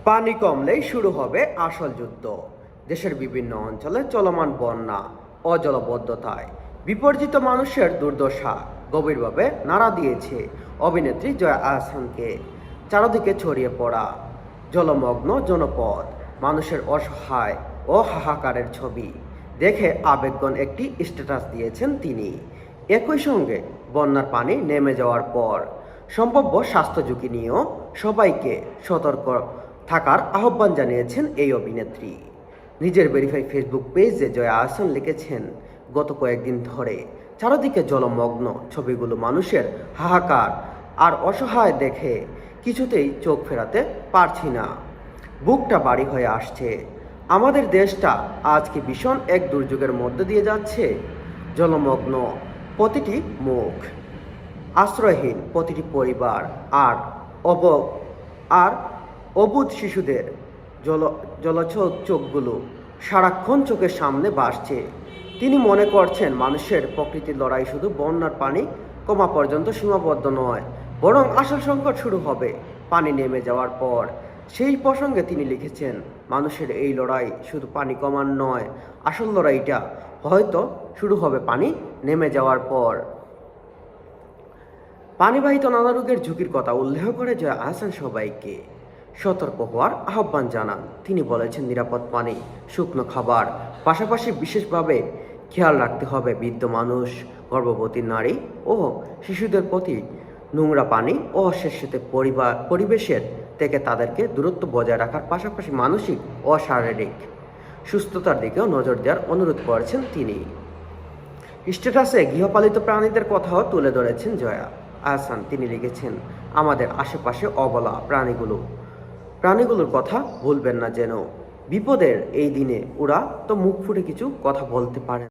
পানি কমলেই শুরু হবে আসল যুদ্ধ। দেশের বিভিন্ন অঞ্চলে চলমান বন্যা ও জলাবদ্ধতায় বিপর্যিত মানুষের দুর্দশা গভীরভাবে নাড়া দিয়েছে অভিনেত্রী জয়া আহসানকে। চারদিকে ছড়িয়ে পড়া জলমগ্ন জনপদ, মানুষের অসহায় ও হাহাকারের ছবি দেখে আবেগগণ একটি স্ট্যাটাস দিয়েছেন তিনি। একই সঙ্গে বন্যার পানি নেমে যাওয়ার পর সম্ভাব্য স্বাস্থ্য ঝুঁকি নিয়েও সবাইকে সতর্ক থাকার আহ্বান জানিয়েছেন এই অভিনেত্রী। নিজের ভেরিফাই ফেসবুক পেজে জয়া আহসান লিখেছেন, গত কয়েকদিন ধরে চারদিকে জলমগ্ন ছবিগুলো মানুষের হাহাকার আর অসহায় দেখে কিছুতেই চোখ ফেরাতে পারছি না। বুকটা ভারী হয়ে আসছে। আমাদের দেশটা আজকে ভীষণ এক দুর্যোগের মধ্যে দিয়ে যাচ্ছে। জলমগ্ন প্রতিটি মুখ, আশ্রয়হীন প্রতিটি পরিবার আর অব আর অবুধ শিশুদের জলছল চোখগুলো সারাক্ষণ চোখের সামনে ভাসছে। তিনি মনে করছেন, মানুষের প্রকৃতির লড়াই শুধু বন্যার পানি কমা পর্যন্ত সীমাবদ্ধ নয়, বরং আসল সংকট শুরু হবে পানি নেমে যাওয়ার পর। সেই প্রসঙ্গে তিনি লিখেছেন, মানুষের এই লড়াই শুধু পানি কমান নয়, আসল লড়াইটা হয়তো শুরু হবে পানি নেমে যাওয়ার পর। পানিবাহিত নানা রোগের ঝুঁকির কথা উল্লেখ করে জয়া আহসান সবাইকে সতর্ক হওয়ার আহ্বান জানান। তিনি বলেছেন, নিরাপদ পানি, শুকনো খাবার, পাশাপাশি বিশেষভাবে খেয়াল রাখতে হবে বৃদ্ধ মানুষ, গর্ভবতী নারী ও শিশুদের প্রতি। নোংরা পানি ও স্যাঁতসেঁতে পরিবেশের থেকে তাদেরকে দূরত্ব বজায় রাখার পাশাপাশি মানসিক ও শারীরিক সুস্থতার দিকেও নজর দেওয়ার অনুরোধ করেছেন তিনি। স্ট্যাটাসে গৃহপালিত প্রাণীদের কথাও তুলে ধরেছেন জয়া আহসান। তিনি লিখেছেন, আমাদের আশেপাশে অবলা প্রাণীগুলোর কথা ভুলবেন না যেন। বিপদের এই দিনে ওরা তো মুখ ফুটে কিছু কথা বলতে পারে।